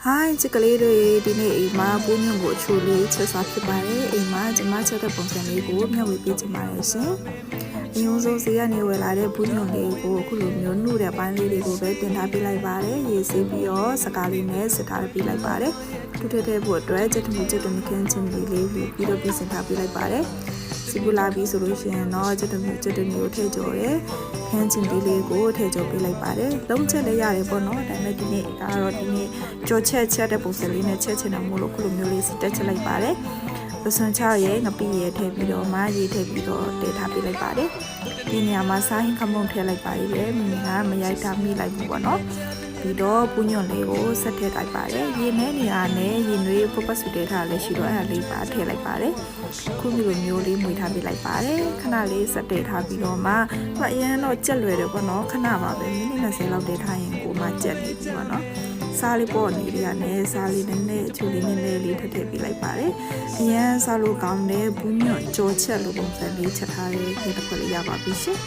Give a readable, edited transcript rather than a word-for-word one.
Hi 这个里头的那姨妈不用我处理吃啥去吧嘞？姨妈今妈吃的本身那个苗未必今妈来些。用手时间你回来的不用那个，可能有努力办理那个呗，等他比来吧嘞，也是比较自家里呢，自家比来吧嘞。都太太不对，这他们看见你嘞，比到比现他比来吧嘞。စီပူလာပြီးဆိုလို့ရှိရင်တော့ကျွတ်တမျိုးထည့်ကြော်တယ်ခန်းချင်းဒီလေးကိုထည့်ကြော်ပေးလိုက်ပါတယ်လုံးချက်လည်းရတယ်ပေါ့နော်ဒါပေမဲ့ဒီနေ့ကတော့ဒီနေ့ကြော်ချက်တဲ့ပုံစံလေးနဲ့ချက်ချင်တာမို့လို့ခုလိုမျိုးလေးတက်ချက်လိုက်ပါတယ်ပစွန်ချရဲ့ငပိရဲ့ထည့်ပြီးတော့မရေးထည့်ပြီးတော့တည်ထားပေးလိုက်ပါတယ်ဒီနေရာမှာစားရင်ခမုံထည့်လိုက်ပါလေမိမိကမရိုက်တာမိလိုက်ဘူးပေါ့နော်ပြီးတော့ပူညွန့်လေးကိုဆက်ထည့်လိုက်ပါတယ်ရေနဲ့နေရာနဲ့ရေနွေးပုတ်ပတ်စုတဲထားလည်းရှိတော့အဲ့ဒါလေးပါထည့်လိုက်ပါတယ်ခုမျိုးလေးမွေထားပေးလိုက်ပါတယ်ခဏလေးဆက်တဲထားပြီးတော့မှအရင်တော့ကြက်လွယ်တယ်ပေါ့နော်ခဏပါပဲမိနစ်20လောက်တဲထားရင်ကိုမှကြက်နေပြီပေါ့နော်စားလေးပေါ့နေရနဲ့စားလေးနဲ့အချိုလေးနည်းနည်းလေးထည့်ပေးလိုက်ပါတယ်အရင်စားလို့ကောင်းတဲ့ဘူးညွန့်ကြော်ချက်လိုပုံစံလေးချက်ထားတဲ့ဒီတစ်ခွက်လေးရပါပြီရှင်